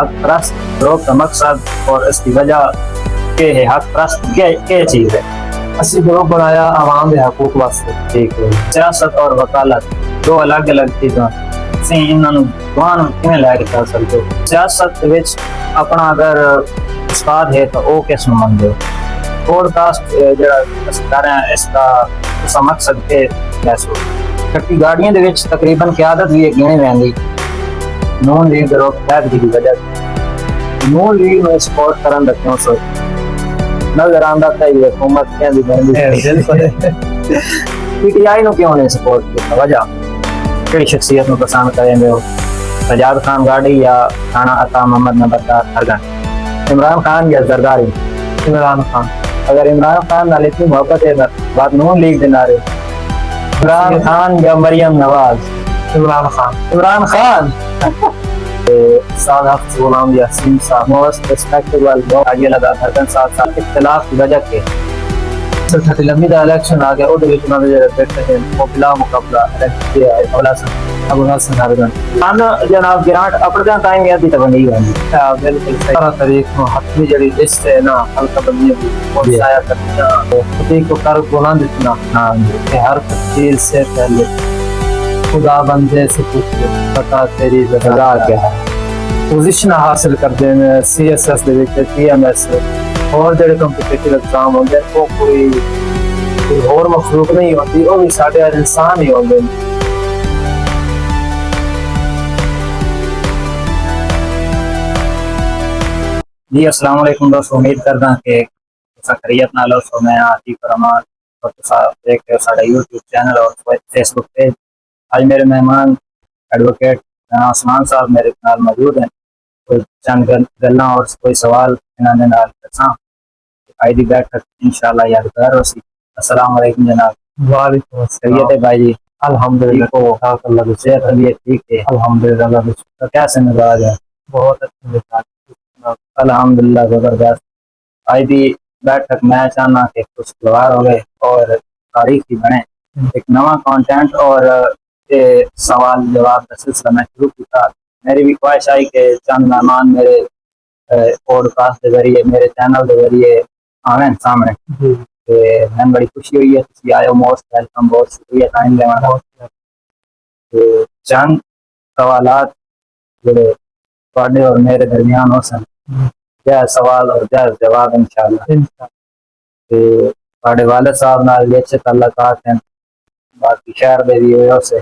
हक परस्त ग्रुप का मकसद और इसकी वजह के है। हक परस्त क्या चीज है? असली ग्रुप बनाया आवाम के हकूक वास्ते। ठीक है। सियासत और वकालत दो अलग अलग चीज़ां सी, इन्होंने दोनों किवें लैके चल सकते हो? सियासत विच अपना अगर उस्ताद है तो वो किस मनते हो? पॉडकास्ट जो कर रहे हैं इसका उसका मकसद के कैसे हो? कट्टी गाड़ियां दे विच तकरीबन क़यादत भी गिने वैंदी नून लीग ग्रुप कैद की वजह नून लीग में सपोर्ट करन दा क्यों सोच नजर आंदा था ये हुकूमत क्या दी बनदी पीटीआई नु क्यों नहीं सपोर्ट किया? वजह किहड़ी शख्सियत नु पसंद करेंदे हो? सजाद खान गाड़ी या राणा अता मोहम्मद नंबरदार हरगन? इमरान खान या जरदारी? इमरान खान। अगर इमरान खान नाल इतनी मोहब्बत है बात नून लीग दे नारे इमरान खान या मरियम नवाज? इमरान खान। इमरान खान। साहब गुलाम यासीन साहब मोस्ट रिस्पेक्टेबल आगे लगा हरगन साथ इख्तिलाफ की वजह के छठी लंबी दा इलेक्शन आ गया ओदे विच ना जे बैठे थे मुकाबला मुकाबला इलेक्शन के आए अबला अबू हसन हरगन अन जनाब गिराट अपने टाइम याद दी तबनी होंदी बिल्कुल सही सारा तारीख नो हतमी जड़ी लिस्ट है ना हल्का बंदी बहुत साया करना खुदी को कर बुलंद इतना हां कि हर चीज से पहले खुदा बंदे से पूछे पता तेरी सजा क्या है? पोजीशन हासिल करते हैं सीएसएस दे विच टीएमएस और जेडे कंपीटिटिव एग्जाम होंगे वो कोई और मखलूक नहीं होती वो भी साढ़े इंसान ही होंगे। जी अस्सलाम वालेकुम दोस्तों, उम्मीद करदा कि खैरियत नाल हो। सो मैं आतिफ रहमान और देख रहे हो साडा यूट्यूब चैनल और फेसबुक पेज। आज मेरे मेहमान एडवोकेट आसमान साहब मेरे नाल मौजूद हैं। कोई चंद गल्लां और कोई सवाल इन्होंने नाल दसां आई दी बैठक इंशाल्लाह यादगार होसी। अस्सलाम वालेकुम जनाब। वालेकुम अस्सलाम। खैरियत है भाई जी? अल्हम्दुलिल्लाह अल्लाह की सेहत तबीयत ठीक है? अल्हम्दुलिल्लाह। तो कैसे मिजाज है? बहुत अच्छे मिजाज। अल्हम्दुलिल्लाह जबरदस्त। आई दी बैठक मैं चाहना कि कुछ सवाल हो गए और तारीख ही बने एक नवा कंटेंट और सवाल जवाब का सिलसिला मैं शुरू किया। मेरी भी ख्वाहिश आई कि चंद मेहमान मेरे पॉडकास्ट के जरिए मेरे चैनल के जरिए आवे सामने। मैं बड़ी खुशी हुई है तुसी आए हो, मोस्ट वेलकम, बहुत शुक्रिया टाइम लेना। चंद सवालात जो थोड़े और मेरे दरमियान हो सन जय सवाल और जय जवाब इंशाल्लाह। थोड़े वाले साहब नाल अच्छे ताल्लुकात हैं, बाकी शहर दे भी वजह से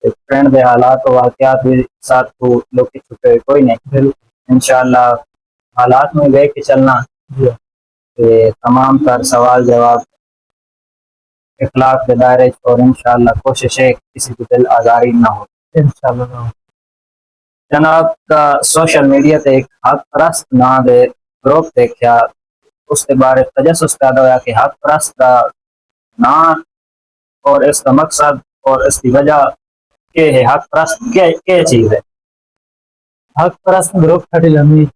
फ्रेंड दे हालात और वाकयात भी साथ को लोग छुपे कोई नहीं। इंशाल्लाह हालात में देख के चलना तमाम तर सवाल जवाब इखलाक के दायरे और इंशाल्लाह कोशिश है किसी की दिल आजारी ना हो इंशाल्लाह। जनाब का सोशल मीडिया पे एक हक परस्त ना दे ग्रुप देखा उसके बारे तजस्सुस पैदा होया कि हक परस्त का ना और इसका मकसद और इसकी वजह के है। हक परस्त क्या चीज है? हक परस्त ग्रुप छठी लंबी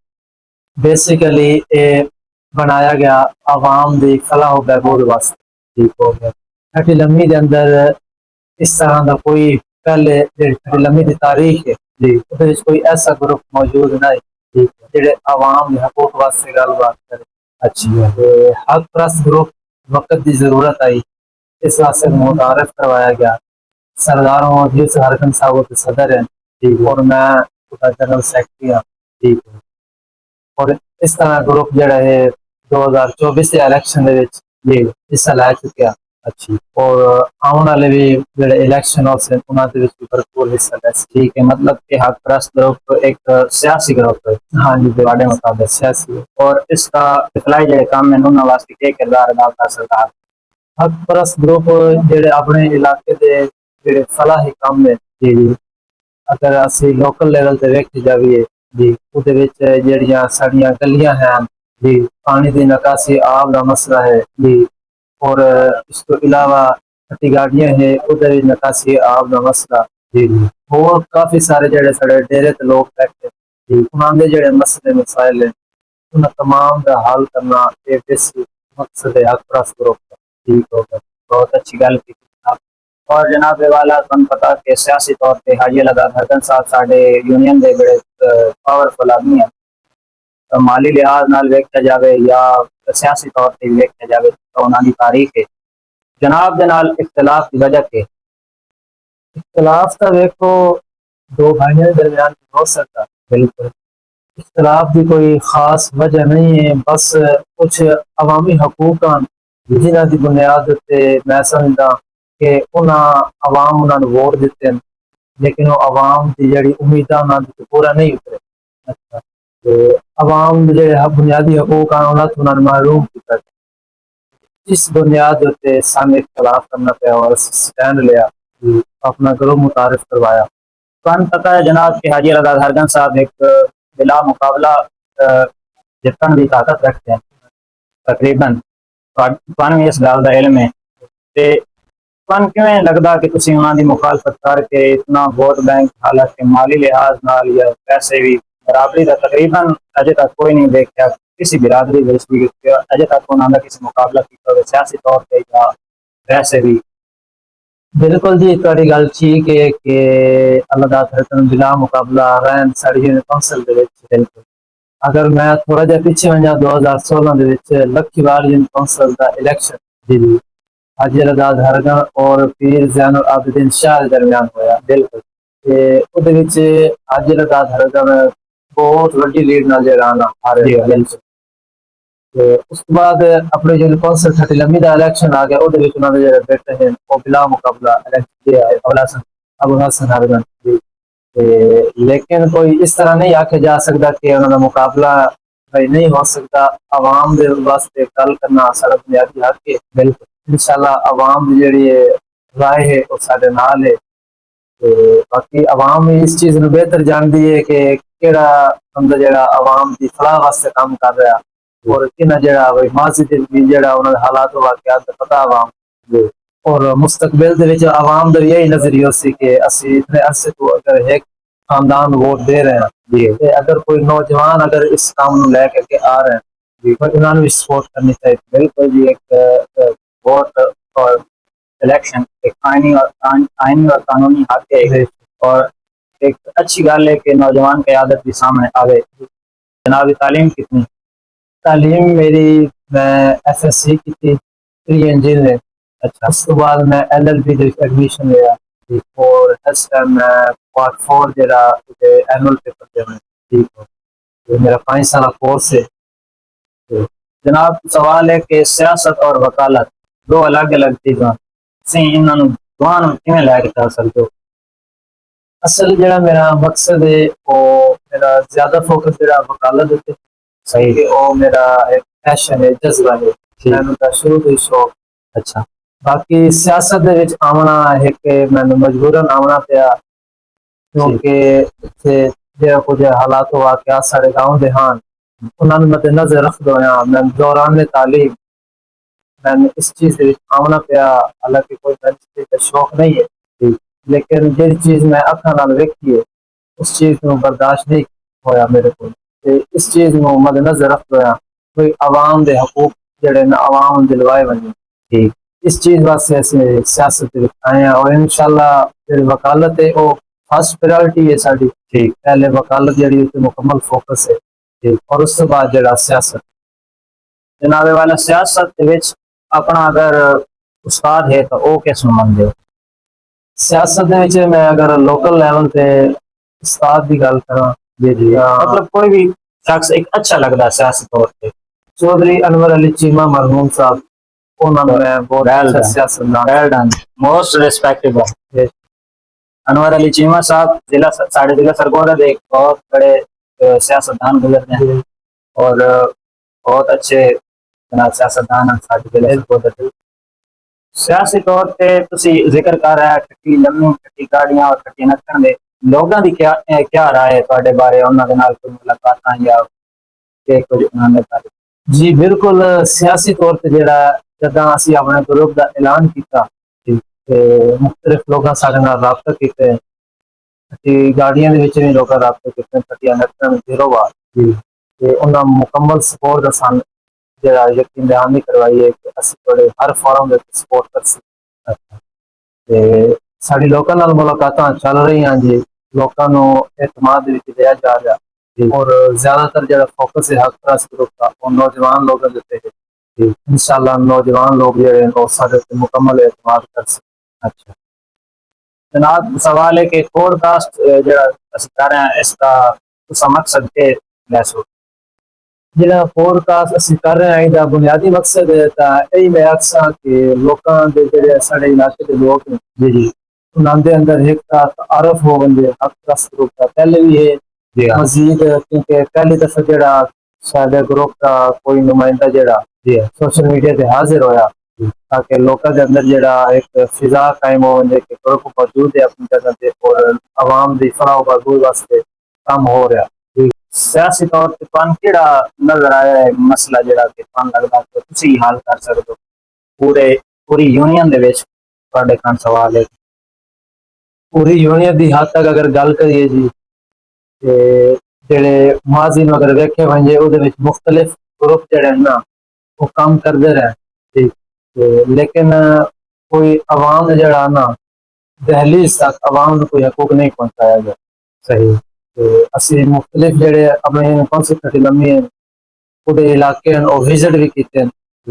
बेसिकली बनाया गया आवाम दी फलाह व बहबूद वास्ते। ठीक हो गया। छठी लंबी के अंदर इस तरह का कोई पहले छठी लंबी की तारीख है जी कोई ऐसा ग्रुप मौजूद नहीं जेडे आवाम के हकूक वास्ते गलबात करे। अच्छी है। हक परस्त ग्रुप वक्त की जरूरत आई इस वास्ते मुतारफ करवाया गया। सरदारों जिस हरकन साहब के सदर हैं ठीक और मैं जनरल सेक्रेटरी हाँ ठीक है। और इस तरह ग्रुप जड़ा है 2024 के इलेक्शन हिस्सा लै चुका। अच्छी और आने वाले भी जो इलेक्शन उन्होंने भरपूर हिस्सा ले। ठीक है, मतलब कि हक परस्त ग्रुप एक सियासी ग्रुप है। हाँ जी बड़े मुताबिक सियासी और इसका इखलाई जो काम है उन्होंने वास्ते क्या किरदार अदा कर सकता है? हक परस्त ग्रुप जेडे अपने इलाके के जेडे फलाही काम है जी जी अगर असि लोकल लेवल से वेखी जाइए जी उहदे विच जेहड़ियां साडियां गलियां हैं जी पानी की निकासी आब का मसला है जी और इसके अलावा छठी गाड़ियां है उधर निकासी आब का मसला जी जी और काफी सारे जेडे साडे डेरे ते लोग बैठे जी उन्होंने जेडे मसले मसाइल हैं उन तमाम का हल करना एक मकसद है हक परस्त ग्रुप का। ठीक होगा, बहुत अच्छी गल की। और जनाब वाला तुम पता कि सियासी तौर पे हाजी लगा हरदन साहब साडे यूनियन दे बड़े पावरफुल आदमी हैं। तो माली लिहाज नाल वेख्या जावे या सियासी तौर पे वेख्या जावे तो उन्हां दी तारीख है। जनाब दे नाल इख्तिलाफ की वजह के इख्तलाफ का देखो दो भाइयों के दरमियान हो सकता, बिल्कुल इख्तलाफ की कोई खास वजह नहीं है, बस कुछ अवामी हकूक जिन्हों की बुनियाद उत्ते मैं समझदा कि उन्हें अवाम उन्होंने वोट दिते हैं, लेकिन वो अवाम की जी उम्मीदा उन्होंने पूरा नहीं उतरे। अच्छा तो अवाम के जो बुनियादी हकूक हैं उन्होंने महरूम किया। इस बुनियाद उत्ते सानू इख्तलाफ करना पाया और स्टैंड लिया, अपना ग्रुप मुतारिफ करवाया। तुहानू पता है जनाब कि हाजी रजा हरगन साहब एक बिला मुकाबला जितने की ताकत रखते हैं तकरीबन। तुहानू इस गल का इल्म है ते तुहानू किवें लगदा कि तुसीं उन्हां दी मुखालफत करके इतना वोट बैंक हालांकि माली लिहाज नाल या पैसे भी बराबरी का तकरीबन अजे तक कोई नहीं देखा किसी बिरादरी विच भी कि अजे तक उन्हां दा किसी मुकाबला कीता होवे सियासी तौर पे या वैसे भी। बिल्कुल जी, तुहाडी गल ठीक है कि अल्लाह दा बिला मुकाबला रहन साडी यूनियन कौंसल दे विच। बिल्कुल अगर मैं थोड़ा जिहा पीछे वंजा 2016 दे विच लखीवाल यूनियन कौंसल दा इलेक्शन जी जी हाजी रजाद हरगन और पीर ज़ैनुल आबिदीन शाह दे दरमियान होया। बिल्कुल ते उहदे विच हाजी रजाद हरगन बहुत वड्डी लीड नाल जेहड़ा ना हारे। जी बिल्कुल ते उस तो बाद अपने जो कौंसल खटी लम्बी दा इलेक्शन आ गया, उहदे विच उन्हां दे जेहड़े बेटे हैं वो बिला मुकाबला इलेक्शन जी अबुल हसन हरगन। ते लेकिन कोई इस तरह नहीं आखे जा सकता कि उन्होंने मुकाबला भाई नहीं हो सकता। आवाम के वास्ते गल करना सारा बुनियादी हक है। बिल्कुल इंशाल्लाह आवाम की जी राय है वो साडे नाल है। ते बाकी आवाम भी इस चीज में बेहतर जानती है कि केड़ा बंदा जेड़ा आवाम की फलाह वास्ते काम कर रहा और किना जेड़ा भाई माजी दे जेड़ा उन्होंने हालात वाकयात दा पता आवाम जी और मुस्तकबिल दे विच आवाम दा यही नजरिया सी कि असी इतने अरसे तो अगर एक खानदान वोट दे रहे हैं, जी ते अगर कोई नौजवान अगर इस काम को लेकर के आ रहे हैं जी तो उन्होंने भी सपोर्ट करनी चाहिए। बिल्कुल जी एक वोट और इलेक्शन एक आईनी और कानूनी हक है और एक अच्छी गल है कि नौजवान क़यादत भी सामने आवे। जनाब तालीम कितनी? तालीम मेरी मैं एफएससी की थी, प्री इंजीनियरिंग। अच्छा उसके बाद मैं एलएलबी दे एडमिशन लिया और इस टाइम मैं पार्ट 4 जेड़ा एनुअल पेपर देना ठीक हो। तो मेरा 5 साल कोर्स है। तो जनाब सवाल है कि सियासत और वकालत दो अलग अलग चीज़ां सी इन्होंने दोनों किवें लैके चल सकते हो? असल जेड़ा मेरा मकसद है वो मेरा ज्यादा फोकस जेड़ा वकालत उत्ते सही कि वो मेरा एक पैशन है, जज्बा है। मैंने तो शुरू तो शौक। अच्छा बाकी सियासत दे विच आना है कि मैंने मजबूरन आना पिया क्योंकि इत्थे जेड़ा कुछ हालात वाकयात सारे गांव दे हान उन्होंने मद्देनजर रखते हुए मैं दौरान तालीम मैंने इस चीज के आना पाया। हालांकि कोई मैंने इस चीज का शौक नहीं है, लेकिन जिस चीज मैं अखा नाल वेखी है उस चीज को बर्दाश्त नहीं होया मेरे को। ते इस चीज को मद्देनजर रखते हुए कोई आवाम के हकूक जड़े न आवाम दिलवाए बने ठीक इस चीज वास्ते ऐसे सियासत दे विच आए हैं और इंशाल्लाह फिर वकालत है वो फर्स्ट प्रायोरिटी है साडी। ठीक पहले वकालत जड़ी उत्ते मुकम्मल फोकस है ठीक और उसके बाद जड़ा सियासत। जनाबे वाला सियासत दे विच अपना अगर उस्ताद है तो वो किस नूं मनदे हो? सियासत दे विच मैं अगर लोकल लेवल पे उस्ताद की गल करा जी जी मतलब कोई भी शख्स एक अच्छा लगता है सियासी तौर पे। चौधरी अनवर अली चीमा मरहूम साहब उन्होंने मैं बहुत Well अच्छा done. सियासतदान। Well done. Most respectable. Anwar Ali Cheema साहब जिला साढ़े जिला सरगोदा के एक बहुत बड़े सियासतदान गुजरते हैं और बहुत अच्छे जनाब सियासतदान हैं साढ़े जिला सरगोदा के। सियासी तौर पे तुसी जिक्र कर रहा है खट्टी लम्मी खट्टी गाड़ियां और खट्टी नक्कन दे लोगों की क्या राय है ਤੁਹਾਡੇ बारे उन्होंने नाल कोई मुलाकातां या के कुछ उन्होंने बारे? जी बिल्कुल सियासी तौर पर जरा जदा असी अपने ग्रुप का ऐलान किया मुख्तलिफ लोगों साढ़े नाल राबता किते गाड़ियां दे विच भी लोग राबता किते खट्टियां नक्कन गिरोह ते उन्होंने मुकम्मल सपोर्ट का सान जरा यकीन दहानी करवाई है कि असी थोड़े हर फॉरम में सपोर्ट कर सकते। ਤੇ ਸਾਡੀ ਲੋਕਾਂ ਨਾਲ ਮੁਲਾਕਾਤਾਂ ਚੱਲ ਰਹੀਆਂ ਜੀ, ਲੋਕਾਂ ਨੂੰ ਇਤਮਾਦ ਦੇ ਵਿੱਚ ਲਿਆ ਜਾ ਰਿਹਾ ਔਰ ਜ਼ਿਆਦਾਤਰ ਜਿਹੜਾ ਫੋਕਸ ਹੈ ਹੱਕ ਪਰਸਤ ਗਰੁੱਪ ਦਾ ਉਹ ਨੌਜਵਾਨ ਲੋਕਾਂ ਦੇ ਉੱਤੇ ਹੈ। ਇਨਸ਼ਾਅੱਲਾ ਨੌਜਵਾਨ ਲੋਕ ਜਿਹੜੇ ਨੇ ਉਹ ਸਾਡੇ ਉੱਤੇ ਮੁਕੰਮਲ ਇਤਮਾਦ ਕਰ ਸਕਣ। ਅੱਛਾ जनाब, सवाल है कि पॉडकास्ट ਜਿਹੜਾ ਅਸੀਂ ਕਰ ਰਹੇ ਹਾਂ ਇਸ ਦਾ ਤੁਸੀਂ ਮਕਸਦ ਕੀ ਲੈਸੋ? ਜਿਹੜਾ ਪੋਡਕਾਸਟ ਅਸੀਂ ਕਰ ਰਹੇ ਹਾਂ ਇਹਦਾ ਬੁਨਿਆਦੀ ਮਕਸਦ ਤਾਂ ਇਹ ਮੈਂ ਆਖਾਂ ਕਿ ਲੋਕਾਂ ਦੇ ਜਿਹੜੇ ਸਾਡੇ ਇਲਾਕੇ ਦੇ ਲੋਕ ਨੇ जी ਉਹਨਾਂ ਦੇ ਅੰਦਰ ਇੱਕ ਤਾਂ ਤਾਰਫ ਹੋ ਬੰਦੇ ਹੱਕ ਪਰਸਤ ਗਰੁੱਪ ਦਾ ਪਹਿਲੇ ਵੀ ਇਹ जी हाँ ਮਜ਼ੀਦ ਕਿਉਂਕਿ ਪਹਿਲੀ ਦਫਾ ਜਿਹੜਾ ਸਾਡੇ ਗਰੁੱਪ ਦਾ ਕੋਈ ਨੁਮਾਇੰਦਾ ਜਿਹੜਾ जी हाँ ਸੋਸ਼ਲ ਮੀਡੀਆ ਤੇ ਹਾਜ਼ਰ ਹੋਇਆ ਤਾਂ ਕਿ ਲੋਕਾਂ ਦੇ ਅੰਦਰ ਜਿਹੜਾ ਇੱਕ ਫਿਜ਼ਾ ਕਾਇਮ ਹੋ ਜਾਏ ਕਿ ਗਰੁੱਪ ਮੌਜੂਦ ਹੈ ਆਪਣੀ ਜਗ੍ਹਾ ਤੇ ਔਰ ਆਵਾਮ ਦੀ ਫਲਾਹ ਬਹਬੂਦ ਵਾਸਤੇ ਕੰਮ ਹੋ ਰਿਹਾ। सियासी तौर पे तुहानू केड़ा नजर आया है मसला ਜਿਹੜਾ ਕਿ ਤੁਹਾਨੂੰ ਲੱਗਦਾ ਕਿ ਤੁਸੀਂ ਹੱਲ ਕਰ ਸਕਦੇ ਹੋ ਪੂਰੀ यूनियन ਦੇ ਵਿੱਚ? ਤੁਹਾਡੇ ਕੋਲ ਸਵਾਲ ਹੈ। ਪੂਰੀ यूनियन ਦੀ ਹੱਦ ਤੱਕ ਅਗਰ ਗੱਲ ਕਰੀਏ ਜੀ ਤੇ ਜਿਹੜੇ ਮਾਜ਼ੀ ਨੂੰ ਅਗਰ ਵੇਖੇ ਵੰਜੇ ਉਹਦੇ ਵਿੱਚ ਮੁxtਲਿਫ ਗਰੁੱਪ ਜਿਹੜੇ ਨੇ ਨਾ ਉਹ ਕੰਮ ਕਰਦੇ ਰਹੇ ਠੀਕ ਤੇ ਲੇਕਿਨ ਕੋਈ ਆਵਾਮ ਜਿਹੜਾ ਨਾ ਦਹਲੀਜ਼ ਤੱਕ ਆਵਾਮ ਨੂੰ ਕੋਈ ਹਕੂਕ ਨਹੀਂ ਪਹੁੰਚਾਇਆ ਗਿਆ। सही ਤੇ ਅਸੀਂ ਮੁxtਲਿਫ ਜਿਹੜੇ ਆਪਣੇ ਕੌਂਸਲ ਲੰਮੀ ਉਹਦੇ ਇਲਾਕੇ ਹਨ ਉਹ ਵਿਜ਼ਿਟ ਵੀ ਕੀਤੇ ਨੇ,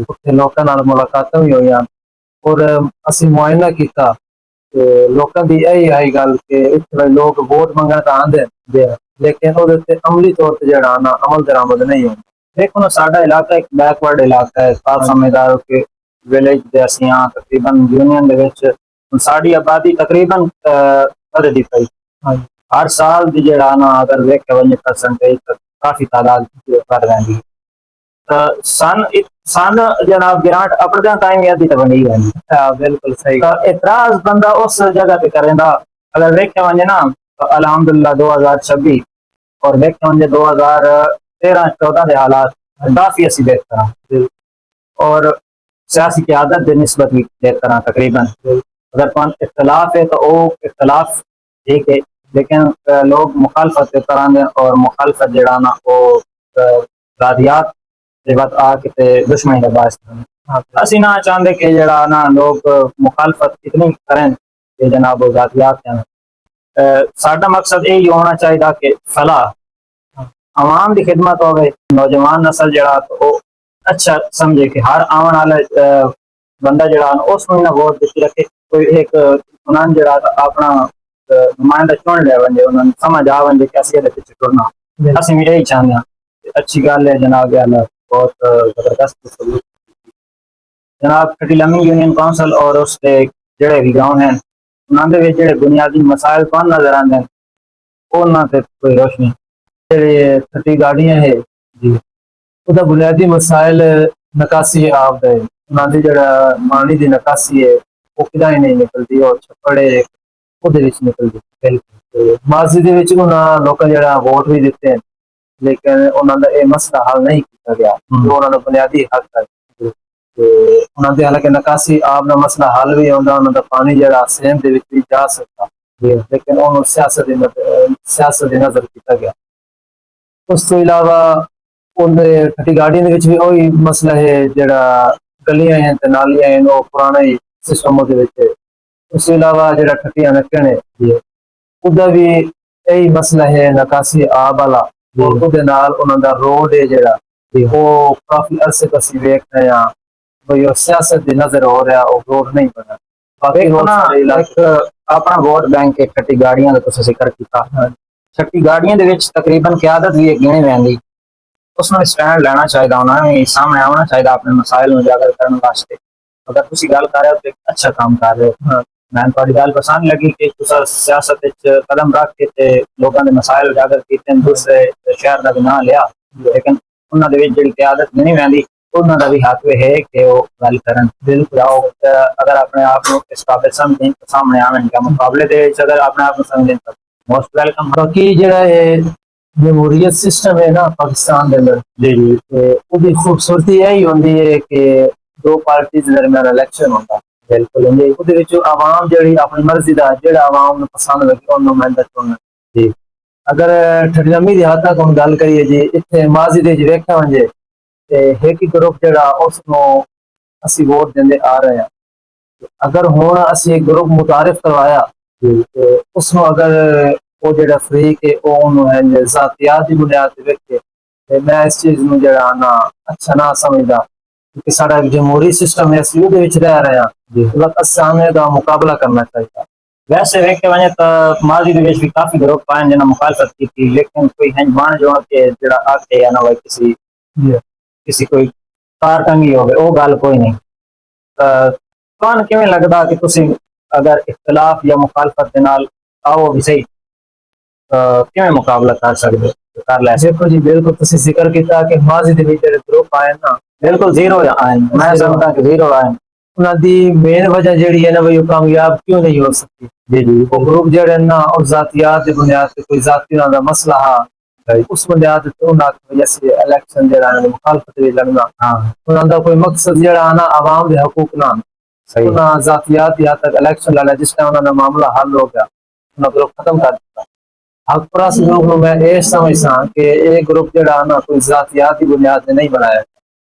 ਉੱਥੇ ਲੋਕਾਂ ਨਾਲ ਮੁਲਾਕਾਤਾਂ ਵੀ ਹੋਈਆਂ ਔਰ ਅਸੀਂ ਮੁਆਇਨਾ ਕੀਤਾ ਤੇ ਲੋਕਾਂ ਦੀ ਇਹ ਆਈ ਗੱਲ ਕਿ ਇੱਥੇ ਲੋਕ ਵੋਟ ਮੰਗਣ ਤਾਂ ਆਉਂਦੇ ਨੇ ਲੇਕਿਨ ਉਹਦੇ ਉੱਤੇ ਅਮਲੀ ਤੌਰ ਤੇ ਜਿਹੜਾ ਨਾ ਅਮਲ ਦਰਾਮਦ ਨਹੀਂ ਹੁੰਦਾ। देखो ना साडा इलाका एक बैकवर्ड इलाका है। आप समझदार हो कि विलेज ਦੇ ਅਸੀਂ ਹਾਂ ਤਕਰੀਬਨ यूनियन ਦੇ ਵਿੱਚ ਸਾਡੀ ਆਬਾਦੀ ਤਕਰੀਬਨ ਵਧਦੀ ਦੀ ਪਈ ਹਰ ਸਾਲ ਦੀ ਜਿਹੜਾ ਨਾ ਅਗਰ ਵੇਖਿਆ ਵੰਜੇ ਪਰਸੈਂਟੇਜ ਕਾਫੀ ਤਾਦਾਦ ਵੱਧ ਰਹਿੰਦੀ ਤਾਂ ਸਨ ਜਨਾਬ ਗਿਰਾਂਟ ਆਪਣੇ ਟਾਈਮ ਦੀ ਤਾਂ ਬਣੀ ਰਹਿੰਦੀ। ਬਿਲਕੁਲ ਸਹੀ ਤਾਂ ਇਤਰਾਜ਼ ਬੰਦਾ ਉਸ ਜਗ੍ਹਾ ਤੇ ਕਰੇਂਦਾ ਅਗਰ ਵੇਖਿਆ ਵੰਜੇ ਨਾ ਅਲਹਮਦुल्ला 2026 और ਵੇਖਿਆ ਵੰਜੇ 2013-14 के हालात काफी असी बेहतर हैं और सियासी क़यादत के निस्बत भी बेहतर हैं तकरीबन। अगर तुम इख्तलाफ है तो वो इख्तलाफ ठीक है लेकिन लोग मुखालफत कराने और मुखालफत जड़ा ना वो रादियात के बाद आके दुश्मनी का बायस करने असी ना चाहते कि जड़ा ना लोग मुखालफत इतनी करें कि जनाब रादियात साडा मकसद यही होना चाहिए कि फलाह आवाम की खिदमत हो। नौजवान नस्ल जड़ा तो अच्छा समझे कि हर आने वाला बंदा जड़ा उस ना वोट दी रखे कोई एक उन्होंने जड़ा अपना नुमाइंदा चुन लिया वंजे उन्होंने समझ आ वंजे कि असीं इहदे पिछे टुरना असीं भी यही चाहते हैं। अच्छी गल है जनाब यार बहुत जबरदस्त जनाब खटी लम्मी यूनियन काउंसिल और उसके जड़े भी गांव हैं उन्होंने जिहड़े बुनियादी मसाइल कौन नजर आते हैं उन्होंने ते कोई रोशनी ਜਿਹੜੇ ਖੱਟੀ ਗਾੜੀਆਂ ਹੈ ਜੀ ਉਹਦਾ ਬੁਨਿਆਦੀ ਮਸਾਇਲ ਨਿਕਾਸੀ ਆਪ ਦਾ ਹੈ। ਉਹਨਾਂ ਦੀ ਜਿਹੜਾ ਪਾਣੀ ਦੀ ਨਿਕਾਸੀ ਹੈ ਉਹ ਕਿਦਾਂ ਹੀ ਨਹੀਂ ਨਿਕਲਦੀ ਔਰ ਛੱਪੜੇ ਉਹਦੇ ਵਿੱਚ ਨਿਕਲਦੀ ਬਿਲਕੁਲ। ਮਾਜ਼ੀ ਦੇ ਵਿੱਚ ਉਹਨਾਂ ਲੋਕਾਂ ਜਿਹੜਾ ਵੋਟ ਵੀ ਦਿੱਤੇ ਲੇਕਿਨ ਉਹਨਾਂ ਦਾ ਇਹ ਮਸਲਾ ਹੱਲ ਨਹੀਂ ਕੀਤਾ ਗਿਆ ਜੋ ਉਹਨਾਂ ਦਾ ਬੁਨਿਆਦੀ ਹੱਕ ਹੈ ਤੇ ਉਹਨਾਂ ਦੇ ਹਾਲਾਂਕਿ ਨਿਕਾਸੀ ਆਪ ਦਾ ਮਸਲਾ ਹੱਲ ਵੀ ਹੁੰਦਾ ਉਹਨਾਂ ਦਾ ਪਾਣੀ ਜਿਹੜਾ ਸੇਮ ਦੇ ਵਿੱਚ ਵੀ ਜਾ ਸਕਦਾ ਲੇਕਿਨ ਉਹਨੂੰ ਸਿਆਸਤ ਦੇ ਨਜ਼ਰ ਕੀਤਾ ਗਿਆ। ਉਸ ਤੋਂ ਇਲਾਵਾ ਉਹਦੇ ਖੱਟੀ ਗਾਰਡੀਅਨ ਦੇ ਵਿੱਚ ਵੀ ਉਹੀ ਮਸਲਾ ਹੈ ਜਿਹੜਾ ਗਲੀਆਂ ਹੈ ਤੇ ਨਾਲੀਆਂ ਹੈ ਉਹ ਪੁਰਾਣਾ ਹੀ ਸਿਸਟਮ ਉਹਦੇ ਵਿੱਚ ਹੈ। ਉਸ ਤੋਂ ਇਲਾਵਾ ਜਿਹੜਾ ਖੱਟੀਆਂ ਨੱਕਣ ਹੈ ਉਹਦਾ ਵੀ ਇਹੀ ਮਸਲਾ ਹੈ ਨਿਕਾਸੀ ਆਬ ਵਾਲਾ ਉਹਦੇ ਨਾਲ ਉਹਨਾਂ ਦਾ ਰੋਡ ਹੈ ਜਿਹੜਾ ਉਹ ਕਾਫੀ ਅਰਸੇ ਤੋਂ ਅਸੀਂ ਵੇਖ ਰਹੇ ਹਾਂ ਬਈ ਉਹ ਸਿਆਸਤ ਦੀ ਨਜ਼ਰ ਹੋ ਰਿਹਾ ਉਹ ਰੋਡ ਨਹੀਂ ਬਣਾ। ਬਾਕੀ ਆਪਣਾ ਵੋਟ ਬੈਂਕ ਇੱਕ ਖੱਟੀ ਗਾੜੀਆਂ ਦਾ ਤੁਸੀਂ ਜ਼ਿਕਰ ਕੀਤਾ ਛੱਟੀ ਗਾੜੀਆਂ ਦੇ ਵਿੱਚ ਤਕਰੀਬਨ ਕਿਆਦਤ ਵੀ ਇੱਕ ਗਿਣੀ ਰਹਿੰਦੀ ਉਸਨੂੰ ਸਟੈਂਡ ਲੈਣਾ ਚਾਹੀਦਾ ਉਹਨਾਂ ਨੇ ਸਾਹਮਣੇ ਆਉਣਾ ਚਾਹੀਦਾ ਆਪਣੇ ਮਸਾਇਲ ਨੂੰ ਉਜਾਗਰ ਕਰਨ ਵਾਸਤੇ। ਅਗਰ ਤੁਸੀਂ ਗੱਲ ਕਰ ਰਹੇ ਹੋ ਤਾਂ ਅੱਛਾ ਕੰਮ ਕਰ ਰਹੇ ਹੋ। मैं थोड़ी गल पसंद लगी कि सियासत कदम रख के लोगों के मसाइल उजागर किए दूसरे शहर का भी ना लिया लेकिन उन्होंने जी क्यादत नहीं वहदी उन्होंने भी हक है कि वो गल करन बिल्कुल आओ अगर अपने आप को इस काबिल समझें तो सामने आवन क्या मुकाबले दे अगर अपने आप को समझें तो मोस्ट वेलकम। बाकी जरा जमहूरियत सिस्टम है ना पाकिस्तान के अंदर जी जी खूबसूरती यही होती है कि दो पार्टी के दरमियान इलेक्शन होता बिल्कुल ਉਹਦੇ ਵਿੱਚ ਆਵਾਮ ਜਿਹੜੀ ਆਪਣੀ ਮਰਜ਼ੀ ਦਾ ਜਿਹੜਾ ਆਵਾਮ ਨੂੰ ਪਸੰਦ ਲੱਗੇ ਉਹਨੂੰ ਨੁਮਾਇੰਦਾ ਚੁਣਨਾ ਜੀ। ਅਗਰ ਠੱਡੀ ਲੰਮੀ ਦੀ ਹੱਦ ਤੱਕ ਹੁਣ ਗੱਲ ਕਰੀਏ ਜੀ ਇੱਥੇ ਮਾਜ਼ੀ ਦੇ ਵਿੱਚ ਵੇਖਿਆ ਵੰਜੇ ਤੇ ਇੱਕ ਹੀ ਗਰੁੱਪ ਜਿਹੜਾ ਉਸ ਨੂੰ ਅਸੀਂ ਵੋਟ ਦਿੰਦੇ ਆ ਰਹੇ ਹਾਂ ਅਗਰ ਹੁਣ ਅਸੀਂ ਇੱਕ ਗਰੁੱਪ ਮੁਤਾਰਿਫ ਕਰਵਾਇਆ ਤੇ ਉਸ ਨੂੰ ਅਗਰ ਉਹ ਜਿਹੜਾ ਫਰੀਕ ਹੈ ਉਹ ਉਹਨੂੰ ਹੈ ਜ਼ਾਤੀਆਤ ਦੀ ਬੁਨਿਆਦ ਤੇ ਵੇਖੇ ਤੇ ਮੈਂ ਇਸ ਚੀਜ਼ ਨੂੰ ਜਿਹੜਾ ਨਾ ਅੱਛਾ ਨਾ ਸਮਝਦਾ ਕਿਉਂਕਿ ਸਾਡਾ ਇੱਕ ਜਮਹੂਰੀ ਸਿਸਟਮ ਹੈ ਅਸੀਂ ਉਹਦੇ ਵਿੱਚ ਰਹਿ ਰਹੇ ਹਾਂ ਵਕਤ ਸਾਹਮਣੇ ਦਾ ਮੁਕਾਬਲਾ ਕਰਨਾ ਚਾਹੀਦਾ वैसे वेख के वने तो माजी दे विच भी काफी ग्रुप आए जिन्हें मुखालफत की थी लेकिन कोई हैं बन जो के जड़ा आके या ना भाई किसी कोई कार तंगी हो वो गल कोई नहीं कौन किवें लगदा कि तुसी अगर इख्तिलाफ या मुखालफत दे नाल आओ भी सही किवें मुकाबला कर सकदे कर ले देखो जी बिल्कुल तुसी जिक्र किया कि माजी दे विच जेहड़े ग्रुप आए ना बिल्कुल जीरो आए मैं समझदा कि जीरो आए ਉਹਨਾਂ ਦੀ ਮੇਨ ਵਜ੍ਹਾ ਜਿਹੜੀ ਹੈ ਨਾ ਵੀ ਉਹ ਕਾਮਯਾਬ ਕਿਉਂ ਨਹੀਂ ਹੋ ਸਕਦੀ जी ਉਹ ਗਰੁੱਪ ਜਿਹੜੇ ਨਾ ਉਹ ਜ਼ਾਤੀਆਤ ਦੀ ਬੁਨਿਆਦ ਤੇ ਕੋਈ ਜ਼ਾਤੀ ਉਹਨਾਂ ਦਾ ਮਸਲਾ ਹੈ ਉਸ ਬੁਨਿਆਦ ਤੇ ਉਹਨਾਂ ਦੀ ਵਜ੍ਹਾ ਸੇ ਇਲੈਕਸ਼ਨ ਜਿਹੜਾ ਹੈ ਮੁਖਾਲਫਤ ਵਿੱਚ ਲੜਨਾ हाँ ਉਹਨਾਂ ਦਾ ਕੋਈ ਮਕਸਦ ਜਿਹੜਾ ਨਾ ਆਵਾਮ ਦੇ ਹਕੂਕ ਨਾਲ सही ਉਹਨਾਂ ਜ਼ਾਤੀਆਤ ਜਾਂ ਤੱਕ ਇਲੈਕਸ਼ਨ ਲੜਿਆ ਜਿਸ ਤਰ੍ਹਾਂ ਉਹਨਾਂ ਦਾ ਮਾਮਲਾ ਹੱਲ ਹੋ ਗਿਆ ਉਹਨਾਂ ਗਰੁੱਪ ਖਤਮ ਕਰ ਦਿੱਤਾ ਹਕ ਪਰਸਤ ਗਰੁੱਪ ਨੂੰ ਮੈਂ ਇਹ ਸਮਝਦਾ ਕਿ ਇਹ ਗਰੁੱਪ ਜਿਹੜਾ ਨਾ ਕੋਈ ਜ਼ਾਤੀਆਤ ਦੀ ਬੁਨਿਆਦ ਤੇ ਨਹੀਂ ਬਣਾਇਆ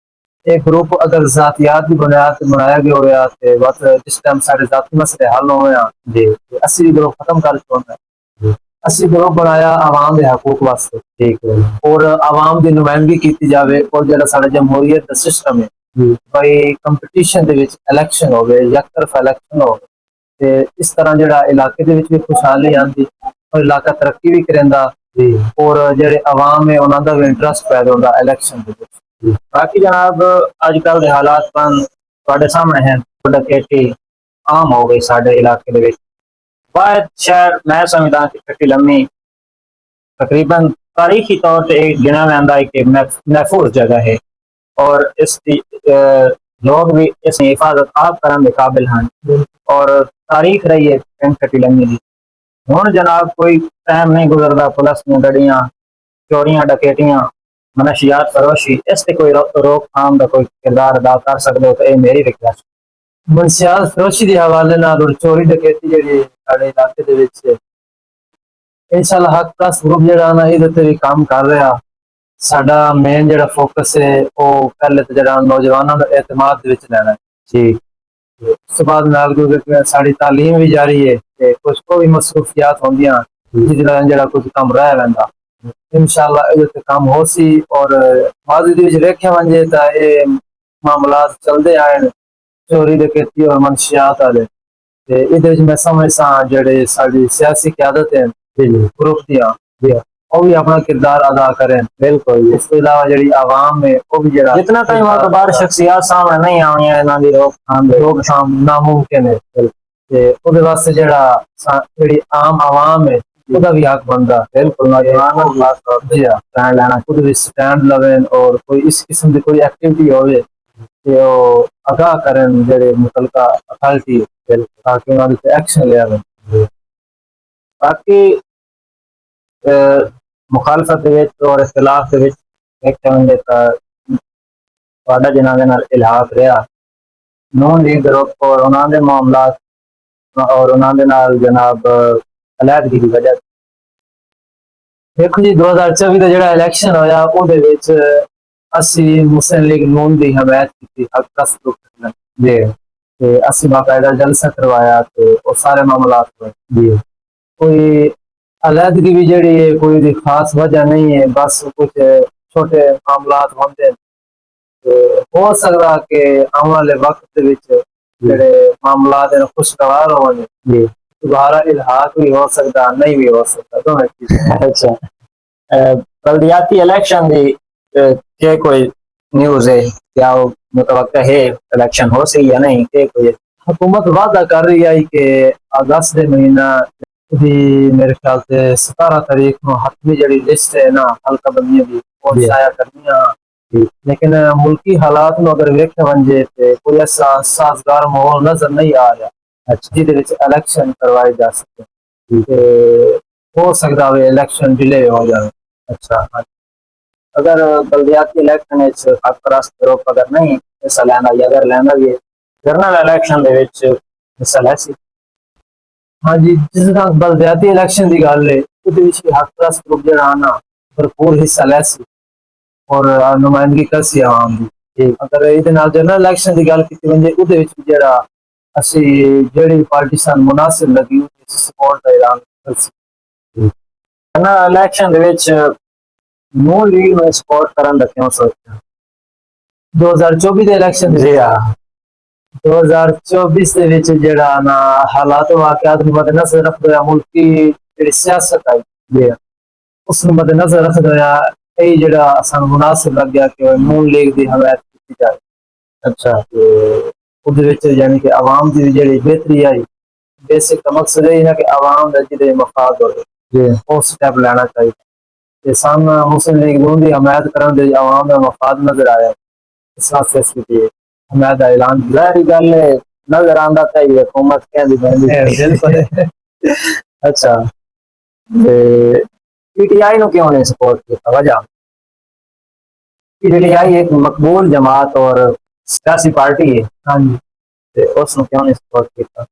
ਇਹ ਗਰੁੱਪ ਅਗਰ ਜ਼ਾਤੀਆਤ ਦੀ ਬੁਨਿਆਦ ਤੇ ਬਣਾਇਆ ਗਿਆ ਹੋਇਆ ਤੇ ਬਸ ਜਿਸ ਟਾਈਮ ਸਾਡੇ ਜ਼ਾਤੀ ਮਸਲੇ ਹੱਲ ਹੋਏ ਆ जी ਅਸੀਂ ਵੀ ਗਰੁੱਪ ਖਤਮ ਕਰ ਚੁੱਕੇ ਅਸੀਂ ਗਰੁੱਪ ਬਣਾਇਆ ਆਵਾਮ ਦੇ ਹਕੂਕ ਵਾਸਤੇ ठीक है ਔਰ ਆਵਾਮ ਦੀ ਨੁਮਾਇੰਦਗੀ ਕੀਤੀ ਜਾਵੇ ਔਰ ਜਿਹੜਾ ਸਾਡਾ ਜਮਹੂਰੀਅਤ ਦਾ ਸਿਸਟਮ ਹੈ ਬਈ ਕੰਪੀਟੀਸ਼ਨ ਦੇ ਵਿੱਚ ਇਲੈਕਸ਼ਨ ਹੋਵੇ ਯਕਤਰਫਾ ਇਲੈਕਸ਼ਨ ਹੋਵੇ ਤੇ ਇਸ ਤਰ੍ਹਾਂ ਜਿਹੜਾ ਇਲਾਕੇ ਦੇ ਵਿੱਚ ਵੀ ਖੁਸ਼ਹਾਲੀ ਆਂਦੀ ਔਰ ਇਲਾਕਾ ਤਰੱਕੀ ਵੀ ਕਰੇਂਦਾ जी ਔਰ ਜਿਹੜੇ ਆਵਾਮ ਹੈ ਉਹਨਾਂ ਦਾ ਵੀ ਇੰਟਰਸਟ ਪੈਦਾ ਹੁੰਦਾ ਇਲੈਕਸ਼ਨ ਦੇ ਵਿੱਚ बाकी जनाब अजकल के हालात तुहाडे सामने हैं डकैती आम हो गई साडे इलाके दे विच वाहिद शहर मैं समझदा कि कट्टी लम्मी तकरीबन तारीखी तौर पर एक गिना जाता है कि महफूज जगह है और इसकी लोग भी इसकी हिफाजत आप करने के काबिल हैं और तारीख रही है पिंड कट्टी लम्मी की हुण जनाब कोई टाइम नहीं गुजरता पुलिस ने गड्डियां चोरियां डकैतियां मनशियात फरोशी इस ते कोई रोकथाम का कोई किरदार अदा कर सकते हो तो ये मेरी रिक्वेस्ट ਮਨਸ਼ਿਆਤ ਫਰੋਸ਼ੀ ਦੇ ਹਵਾਲੇ ਨਾਲ ਔਰ ਚੋਰੀ ਡਕੈਤੀ ਜਿਹੜੀ ਸਾਡੇ ਇਲਾਕੇ ਦੇ ਵਿੱਚ ਹੈ ਇਨਸ਼ਾਅੱਲਾ ਹੱਕ ਪਲਸ ਗਰੁੱਪ ਜਿਹੜਾ ਨਾ ਇਹਦੇ ਤੇ ਵੀ ਕੰਮ ਕਰ ਰਿਹਾ ਸਾਡਾ ਮੇਨ ਜਿਹੜਾ ਫੋਕਸ ਹੈ ਉਹ ਪਹਿਲੇ ਤੇ ਜਿਹੜਾ ਨੌਜਵਾਨਾਂ ਦਾ ਇਤਮਾਦ ਦੇ ਵਿੱਚ ਲੈਣਾ ਹੈ जी ਉਸ ਤੋਂ ਬਾਅਦ ਨਾਲ ਕਿਉਂਕਿ ਸਾਡੀ ਤਾਲੀਮ ਵੀ ਜਾਰੀ ਹੈ ਤੇ ਕੁਝ ਕੋਈ ਮਸਰੂਫੀਆਤ ਹੁੰਦੀਆਂ ਜਿਹੜਾ ਕੁਝ ਕੰਮ ਰਹਿ ਲੈਂਦਾ इंशाल्लाह ਇਹਦੇ ਤੇ ਕੰਮ ਹੋ ਸੀ ਔਰ ਮਾਜ਼ੀ ਦੇ ਵਿੱਚ ਵੇਖਿਆ ਵੰਜੇ ਤਾਂ ਇਹ ਮਾਮਲਾਤ ਚੱਲਦੇ ਆਏ ਨੇ ਚੋਰੀ ਡਕੈਤੀ ਔਰ ਮਨਸ਼ਿਆਤ ਵਾਲੇ ਤੇ ਇਹਦੇ ਵਿੱਚ ਮੈਂ ਸਮਝਦਾ ਜਿਹੜੇ ਸਾਡੀ ਸਿਆਸੀ ਕਿਆਦਤ ਹੈ ਗਰੁੱਪ ਦੀਆਂ ਉਹ ਵੀ ਆਪਣਾ ਕਿਰਦਾਰ ਅਦਾ ਕरें बिल्कुल ਇਸ ਤੋਂ ਇਲਾਵਾ ਜਿਹੜੀ ਆਵਾਮ ਹੈ ਉਹ ਵੀ ਜਿਹੜਾ जितना टाइम बार शख्सियात सामने नहीं आनी इन्हां दी रोकथाम नामुमकिन है ਤੇ ਉਹਦੇ ਵਾਸਤੇ ਜਿਹੜੀ ਆਮ ਆਵਾਮ ਹੈ ਉਹਦਾ ਵੀ ਹੱਕ ਬਣਦਾ बिल्कुल नौजवानों को खास तौर जी हाँ पर लेना खुद भी स्टैंड लवें और कोई इस किस्म की कोई एक्टिविटी होवे ते ਉਹ ਆਗਾਹ ਕਰਨ ਜਿਹੜੇ ਮੁਤਲਕਾ ਅਥਾਰਟੀ ਤਾकि ਉਹਨਾਂ ਦੇ ਐਕਸ਼ਨ ਲਿਆ ਜਾਵੇ बाकी मुखालफत दे विच और इख्तिलाफ दे विच ਵੇਖਿਆ ਹੁੰਦੇ ਤਾਂ ਤੁਹਾਡਾ ਜਿਨ੍ਹਾਂ ਦੇ ਨਾਲ ਇਲਾਕ ਰਿਹਾ ਨੌਨ ਲੀਗ ਗਰੁੱਪ ਔਰ ਉਹਨਾਂ ਦੇ ਮਾਮਲਾਤ ਔਰ ਉਹਨਾਂ ਦੇ ਨਾਲ ਜਨਾਬ ਅਲੱਗਦੀ ਦੀ ਵਜ੍ਹਾ ਦੇਖੋ ਜੀ 2024 ਦਾ ਜਿਹੜਾ ਇਲੈਕਸ਼ਨ ਹੋਇਆ ਉਹਦੇ ਵਿੱਚ ਅਸੀਂ ਮੁਸਲਿਮ ਲੀਗ ਨੂਨ ਦੀ ਹਮਾਇਤ ਕੀਤੀ ਹੱਕ ਤਸ ਗਰੁੱਪ ਜੀ ਤੇ ਅਸੀਂ ਬਾਕਾਇਦਾ ਜਲਸਾ ਕਰਵਾਇਆ ਤੇ ਉਹ ਸਾਰੇ ਮਾਮਲਾਤ ਹੋਏ ਜੀ ਕੋਈ ਅਲੱਗਦੀ ਵੀ ਜਿਹੜੀ ਹੈ ਕੋਈ ਦੀ ਖਾਸ ਵਜ੍ਹਾ ਨਹੀਂ ਹੈ ਬਸ ਕੁਝ ਛੋਟੇ ਮਾਮਲਾਤ ਹੁੰਦੇ ਤੇ ਹੋ ਸਕਦਾ ਕਿ ਆਉਣ ਵਾਲੇ ਵਕਤ ਦੇ ਵਿੱਚ ਜਿਹੜੇ ਮਾਮਲਾਤ ਨੇ ਖੁਸ਼ਗਵਾਰ ਹੋਣ ਜੀ दोबारा इल्हाक भी हो सकता नहीं भी हो सकता दोनों चीजें अच्छा बल्दियाती इलेक्शन दी के कोई न्यूज़ है क्या वो मुतवक्का है इलेक्शन हो सही या नहीं के कोई हुकूमत वादा कर रही है कि अगस्त के महीना भी मेरे ख्याल से 17 तारीख को हतमी जड़ी लिस्ट है ना हल्का बंदियां भी और शाया करनी लेकिन मुल्की हालात में अगर वेख्या वंजे ते कोई ऐसा साजगार माहौल नजर नहीं आ रहा ਜਿਹਦੇ ਵਿੱਚ ਇਲੈਕਸ਼ਨ ਕਰਵਾਏ ਜਾ ਸਕੇ ਤੇ ਹੋ ਸਕਦਾ ਹੈ ਇਲੈਕਸ਼ਨ ਡਿਲੇ ਹੋ ਜਾਵੇ अच्छा अगर बल्दियाती इलेक्शन हक परस्त ग्रुप अगर नहीं हिस्सा लेना या अगर लेना भी जनरल इलेक्शन ਦੇ ਵਿੱਚ ਹਿੱਸਾ ਲੈ ਸੀ ਹਾਂਜੀ ਜਿਸ ਤਰ੍ਹਾਂ ਬਲਦਿਆਤੀ ਇਲੈਕਸ਼ਨ ਦੀ ਗੱਲ ਹੈ ਉਹਦੇ ਵਿੱਚ ਹੱਕ ਪਰਸਤ ਗਰੁੱਪ ਜਿਹੜਾ ਨਾ ਭਰਪੂਰ ਹਿੱਸਾ ਲੈ ਸੀ ਔਰ ਨੁਮਾਇੰਦਗੀ ਕਰ ਸੀ ਆਵਾਮ ਦੀ ਅਗਰ ਇਹਦੇ ਨਾਲ ਜਨਰਲ ਇਲੈਕਸ਼ਨ ਦੀ ਗੱਲ ਕੀਤੀ ਵੰਜੇ ਉਹਦੇ ਵਿੱਚ ਜਿਹੜਾ ਅਸੀਂ ਜਿਹੜੀ ਪਾਰਟੀ ਸਾਨੂੰ ਮੁਨਾਸਿਬ ਲੱਗੀ ਉਸ ਸਪੋਰਟ ਦਾ ਐਲਾਨ ਕਰ ਸੀ। ਨਾ ਇਲੈਕਸ਼ਨ ਦੇ ਵਿੱਚ ਨੂੰ ਲੀਗ ਨੂੰ ਸਪੋਰਟ ਕਰਨ ਦਾ ਕਿਉਂ ਸੋਚਿਆ? 2024 ਦੇ ਇਲੈਕਸ਼ਨ ਜੀ ਹਾਂ 2024 ਦੇ ਵਿੱਚ ਜਿਹੜਾ ਨਾ ਹਾਲਾਤ ਵਾਕਿਆਤ ਨੂੰ ਮੱਦੇਨਜ਼ਰ ਰੱਖਦੇ ਹੋਇਆ ਮੁਲਕੀ ਜਿਹੜੀ ਸਿਆਸਤ ਆਈ ਜੀ ਉਸ ਨੂੰ ਮੱਦੇਨਜ਼ਰ ਰੱਖਦੇ ਹੋਇਆ ਇਹ ਜਿਹੜਾ ਸਾਨੂੰ ਮੁਨਾਸਿਬ ਲੱਗਿਆ ਕਿ ਨੂਨ ਲੀਗ ਦੀ ਹਮਾਇਤ ਕੀਤੀ ਜਾਏ। ਅੱਛਾ ਤੇ ਉਹਦੇ ਵਿੱਚ ਯਾਨੀ ਕਿ ਆਵਾਮ ਦੀ ਜਿਹੜੀ ਬਿਹਤਰੀ ਆਈ ਬੇਸਿਕ ਦਾ ਮਕਸਦ ਇਹ ਹੈ ਕਿ ਆਵਾਮ ਦਾ ਜਿਹੜੇ ਮਫਾਦ ਹੋਵੇ ਜੀ ਉਹ ਸਟੈਪ ਲੈਣਾ ਚਾਹੀਦਾ ਤੇ ਸਾਨੂੰ ਮੁਸਲਿਮ ਲੀਗ ਨੂਨ ਦੀ ਹਮਾਇਤ ਕਰਨ ਦੇ ਆਵਾਮ ਦਾ ਮਫਾਦ ਨਜ਼ਰ ਆਇਆ ਇਸ ਵਾਸਤੇ ਅਸੀਂ ਦੀ ਹਮਾਇਤ ਦਾ ਐਲਾਨ ਕੀਤਾ। ਜ਼ਾਹਿਰ ਗੱਲ ਹੈ ਨਜ਼ਰ ਆਂਦਾ ਤਾਂ ਇਹ हुकूमत ਕਹਿੰਦੀ ਬੰਦੀ ਬਿਲਕੁਲ ਅੱਛਾ ਤੇ पीटीआई ਨੂੰ ਕਿਉਂ ਨਹੀਂ ਸਪੋਰਟ ਕੀਤਾ? ਵਜ੍ਹਾ पीटीआई एक मकबूल जमात और सियासी पार्टी है ਹਾਂਜੀ ਤੇ ਉਸ ਨੂੰ ਕਿਉਂ ਨਹੀਂ ਸਪੋਰਟ ਕੀਤਾ?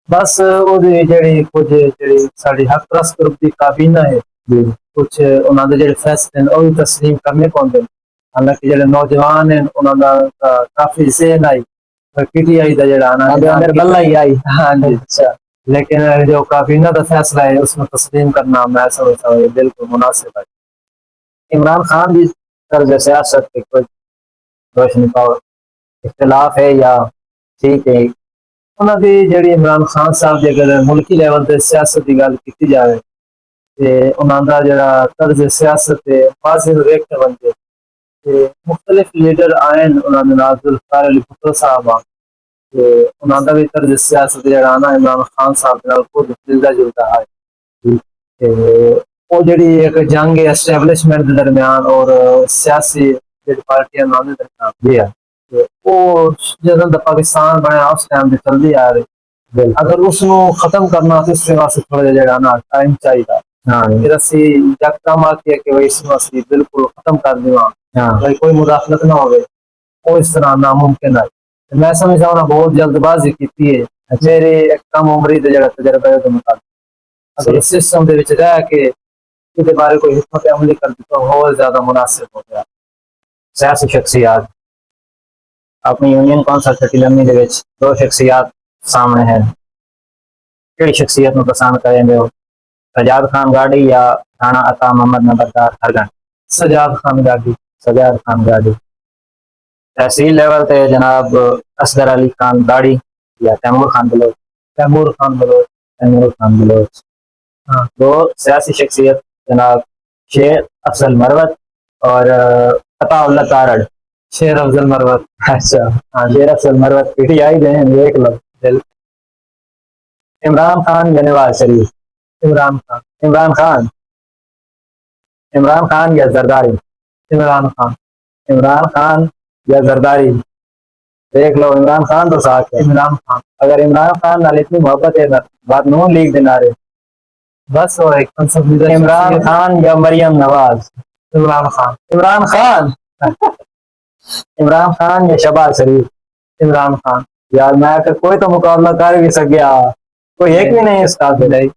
ਬਸ ਉਹਦੀ ਜਿਹੜੀ ਕੁਝ ਜਿਹੜੀ ਸਾਡੀ ਹੱਕ ਪ੍ਰਸਤ ਗਰੁੱਪ ਦੀ ਕਾਬੀਨਾ ਹੈ ਜੀ ਕੁਝ ਉਹਨਾਂ ਦੇ ਜਿਹੜੇ ਫੈਸਲੇ ਨੇ ਉਹ ਵੀ ਤਸਲੀਮ ਕਰਨੇ ਪਾਉਂਦੇ ਨੇ। ਹਾਲਾਂਕਿ ਜਿਹੜੇ ਨੌਜਵਾਨ ਨੇ ਉਹਨਾਂ ਦਾ ਕਾਫੀ ਜ਼ਹਿਨ ਆਈ पीटीआई ਦਾ ਜਿਹੜਾ ਨਾ अंदर बल्ला ही आई ਹਾਂਜੀ अच्छा लेकिन जो काबीना का फैसला है उसमें तस्लीम करना मैं समझता हूँ बिल्कुल मुनासिब है। इमरान खान की तर्ज सियासत पे कोई रोशनी पाओ इख्तिलाफ है या ठीक है? ਉਹਨਾਂ ਦੀ ਜਿਹੜੀ ਇਮਰਾਨ ਖਾਨ ਸਾਹਿਬ ਦੀ ਅਗਰ ਮੁਲਕੀ ਲੈਵਲ ਤੇ ਸਿਆਸਤ ਦੀ ਗੱਲ ਕੀਤੀ ਜਾਵੇ ਤੇ ਉਹਨਾਂ ਦਾ ਜਿਹੜਾ ਤਰਜ਼ ਸਿਆਸਤ ਹੈ ਵਾਜ਼ਿਹ ਵੇਖ ਕੇ ਬੰਦੇ ਤੇ ਮੁxtਲਿਫ ਲੀਡਰ ਆਏ ਉਹਨਾਂ ਦੇ ਨਾਲ ਜ਼ੁਲਫਕਾਰ ਅਲੀ ਭੁੱਟੋ ਸਾਹਿਬ ਆ ਤੇ ਉਹਨਾਂ ਦਾ ਵੀ ਤਰਜ਼ ਸਿਆਸਤ ਜਿਹੜਾ ਨਾ ਇਮਰਾਨ ਖਾਨ ਸਾਹਿਬ ਨਾਲ ਖੁਦ ਮਿਲਦਾ ਜੁਲਦਾ ਹੈ ਤੇ ਉਹ ਜਿਹੜੀ ਇੱਕ ਜੰਗ ਹੈ ਐਸਟੈਬਲਿਸ਼ਮੈਂਟ ਦੇ ਦਰਮਿਆਨ ਔਰ ਸਿਆਸੀ ਜਿਹੜੀ ਪਾਰਟੀਆਂ ਨਾਲ ਦੇ ਦਰਮਿਆਨ जी हाँ ਉਹ ਜਦੋਂ ਦਾ ਪਾਕਿਸਤਾਨ ਬਣਿਆ ਉਸ ਟਾਈਮ ਤੇ ਚੱਲਦੀ ਆ ਰਹੀ ਅਗਰ ਉਸ ਨੂੰ ਖਤਮ ਕਰਨਾ ਤੇ ਉਸ ਵਾਸਤੇ ਥੋੜਾ ਜਿਹੜਾ ਨਾ ਟਾਈਮ ਚਾਹੀਦਾ। हाँ ਫਿਰ ਅਸੀਂ ਯਕਦਮ ਆ ਕੇ ਕਿ ਇਸ ਨੂੰ ਅਸੀਂ ਬਿਲਕੁਲ ਖਤਮ ਕਰ ਦੇਵਾਂ हाँ ਕੋਈ ਮੁਦਾਖਲਤ ਨਾ ਹੋਵੇ ਉਹ ਇਸ ਤਰ੍ਹਾਂ ਨਾਮੁਮਕਿਨ ਹੈ। ਮੈਂ ਸਮਝਦਾ ਹਾਂ ਬਹੁਤ ਜਲਦਬਾਜ਼ੀ ਕੀਤੀ ਹੈ ਮੇਰੇ ਇੱਕ ਕਮ ਉਮਰੀ ਦਾ ਜਿਹੜਾ ਤਜਰਬਾ ਹੈ ਉਹਦੇ ਮੁਤਾਬਿਕ ਅਗਰ ਸਿਸਟਮ ਦੇ ਵਿੱਚ ਰਹਿ ਕੇ ਇਹਦੇ ਬਾਰੇ ਕੋਈ ਹਿਕਮਤ ਅਮਲੀ ਕਰ ਦਿੱਤਾ ਹੋਰ ਜ਼ਿਆਦਾ ਮੁਨਾਸਿਬ ਹੋ ਗਿਆ। सियासी शख्सियात अपनी यूनियन कौंसल छठी लम्मी दे विच दो शख्सियात सामने है किहड़ी शख्सियत नूं पसंद करेंगे हो? सजाद खान गाड़ी या राणा अता मोहम्मद नंबरदार हरगन? सजाद खान गाड़ी सजाद खान गाड़ी। तहसील लेवल ते जनाब असगर अली खान गाड़ी या तैमूर खान बलोच? तैमूर खान बलोच। तैमूर खान बलोच। हाँ दो सियासी शख्सियत जनाब शेर अफजल मरवत और अताउल्लाह तारड़। शेर अफजल मरवत। अच्छा हाँ शेर अफजल मरवत पीटीआई दे हैं देख लो। इमरान खान या नवाज शरीफ? इमरान खान। इमरान खान। इमरान खान या जरदारी? इमरान खान। इमरान खान या जरदारी? देख लो इमरान खान तो साथ है। इमरान खान। अगर इमरान खान नाल इतनी मोहब्बत है बात नून लीग दे नारे बस और एक कंसर्वेटिव इमरान खान या मरियम नवाज? इमरान खान। इमरान खान। इमरान खान या शहबाज शरीफ? इमरान खान। यार मैं तो कोई तो मुकाबला कर भी सक गया कोई एक भी नहीं इसका नहीं।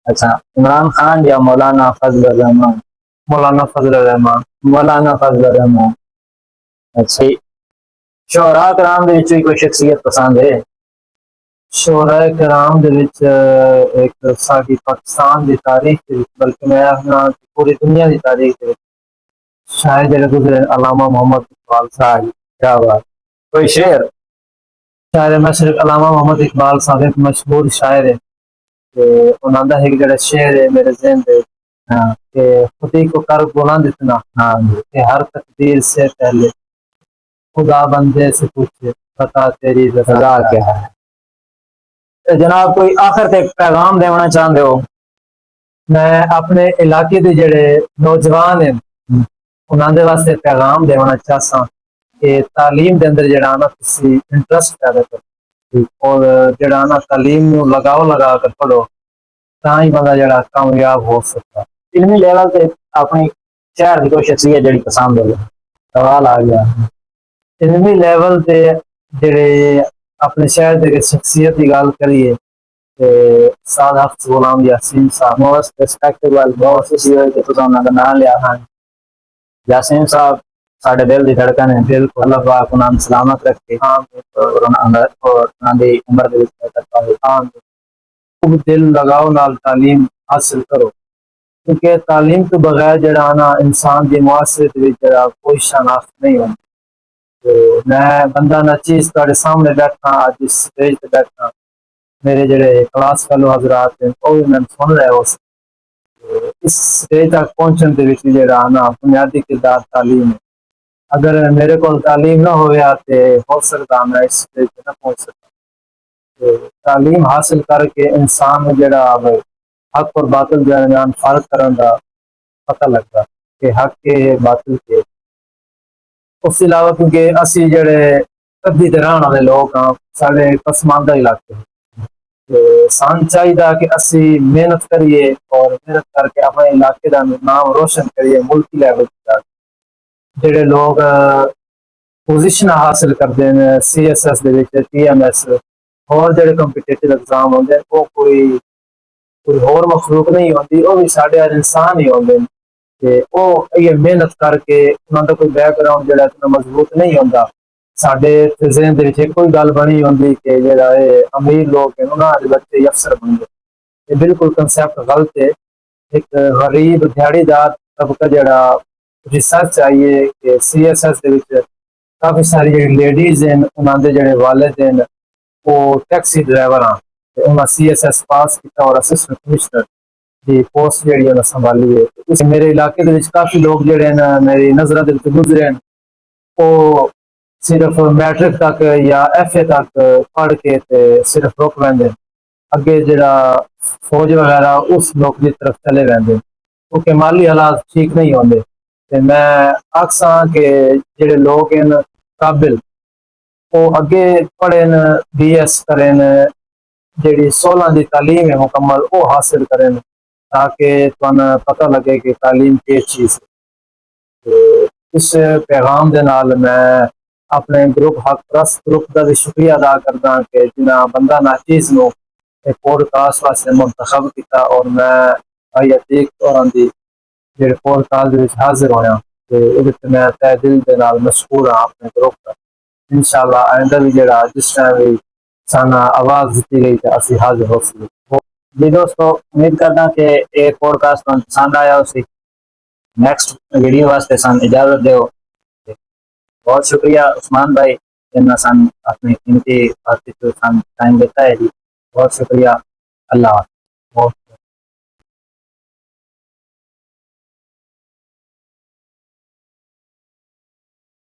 अच्छा इमरान खान या मौलाना फजल रहमान? मौलाना फजल रहमान। मौलाना फजल रहमान। अच्छा शोहरा कराम दे विच कोई शख्सियत पसंद है? शोहरा कराम दे विच एक साडी पाकिस्तान की तारीख दे विच बल्कि मैं आखना पूरी दुनिया की तारीख दे विच शायद जेह्ड़े गुजरे अलामा मोहम्मद इकबाल साहब। क्या बात कोई शेर? शायर मशरक अलामा मोहम्मद इकबाल साहब एक मशहूर शायर है ते उन्हां दा एक जेह्ड़ा शेर है मेरे ज़हन दे हाँ कि खुदी को कर बुलंद इतना हाँ कि हर तकदीर से पहले खुदा बंदे से पूछे बता तेरी रजा क्या है? तो जनाब कोई आखिर ते पैगाम देना चाहते हो? मैं अपने इलाके दे जेह्ड़े नौजवान हैं उन्हां दे वास्ते पैगाम देना चाहता कि तालीम दे अंदर जेह्ड़ा ना तुसी इंटरस्ट पैदा करो और जेह्ड़ा ना तालीम नूं लगाओ लगा कर पढ़ो तां ही बंदा जेह्ड़ा कामयाब हो सकता। इल्मी लेवल ते अपनी शहर की कोई शख्सियत जेह्ड़ी पसंद हो सवाल आ गया। इल्मी लेवल ते जेह्ड़े अपने शहर दे शख्सियत की गल करिए ते उस्ताद हाफिज गुलाम यासीन साहब मोस्ट रिस्पेक्टेबल बहुत खुशी हुई कि तुसां उन्हां दा नाम लिया। हाँ यासीन साहब साढ़े दिल की धड़कन है। बिल्कुल। अल्लाह पाक उन्हें सलामत रखे और उन्हें उम्र दे विच बरकत पावे। खूब दिल लगाओ नाल तालीम हासिल करो, क्योंकि तालीम तो बगैर जड़ा ना इंसान की मुआशरे दे विच जड़ा कोई शनाख्त नहीं होती। तो मैं बंदा ना चीज तुहाडे सामने बैठा, अज इस स्टेज पे बैठा, मेरे जड़े क्लास फेलो हजरात हैं वो भी मैंने सुन रहे हो। इस स्टेज तक पहुंचने दे विच जड़ा ना बुनियादी किरदार तालीम है। अगर मेरे को तालीम ना होया ते हो सकता मैं इस स्टेज पे ना पहुंच सकता। तो तालीम हासिल करके इंसान जड़ा हक और बातिल दरमियान फर्क करने का पता लगता कि हक के बातिल के। उस अलावा क्योंकि असी जड़े कदी ते रहने वाले लोग हाँ, साढ़े पसमानदा इलाके ते सान चाहिए कि असी मेहनत करिए और मेहनत करके अपने इलाके का नाम रोशन करिए मुल्की लैवल तक। जेडे लोग पोजिशन हासिल करते हैं CSS दे विच, TMS और जेडे कंपीटेटिव एग्जाम होंगे वो कोई होर मखलूक नहीं होती, वो भी साढ़े अज इंसान ही होंगे ते वो ये मेहनत करके उन्होंने कोई बैकग्राउंड जड़ा इतना मजबूत नहीं होता। साडे ज़हन दे विच एक कोई गल बनी होंदी कि जेड़ा अमीर लोग हैं उन्होंने दे बच्चे अफसर बन गए। ये बिल्कुल कंसैप्ट गलत है। एक गरीब दिहाड़ीदार तबका जड़ा रिसर्च चाहिए कि CSS दे विच काफी सारी जेडी लेडीज हैं उन्होंने जेडे वालिद हैं वो टैक्सी ड्राइवर हाँ, उन्हें CSS पास किया और असिस्टेंट कमिश्नर की पोस्ट जी उन्हें संभाली है। इस मेरे इलाके के काफी लोग जोड़े मेरी नजर के गुजरे हैं वो सिर्फ मैट्रिक तक या FA तक पढ़ के सिर्फ रुक लेंगे, अगे जरा फौज वगैरह उस नौकरी तरफ चले रहते क्योंकि माली हालात ठीक नहीं होंगे। ते मैं आखसा कि जेडे लोग हैं काबिल वो अगे पढ़ेन, BS करें, जी 16 की तालीम है मुकम्मल वो हासिल करें ताकि तुहानू पता लगे कि तालीम क्या चीज़ है। तो इस पैगाम के नाल मैं अपने ग्रुप हक प्रस ग्रुप का भी शुक्रिया अदा करदा कि जिन्हें बंदा नाचीज नू पॉडकास्ट वास्ते मुंतखब किया और मैं भाई अतीक और जो पॉडकास्ट हाजिर होया तो मैं तय दिल के नाल मशहूर हाँ अपने ग्रुप का। इंशाअल्लाह आइंदा भी जड़ा जिस टाइम भी साना आवाज दी गई तो असी हाजिर हो सके। जी दोस्तों, उम्मीद करदा कि ये पॉडकास्ट तुहानू पसंद आया उसी। नेक्स्ट वीडियो वास्ते सान इजाजत दो। बहुत शुक्रिया उस्मान भाई जिन्हें सान अपनी कीमती टाइम देता है जी। बहुत शुक्रिया। अल्लाह।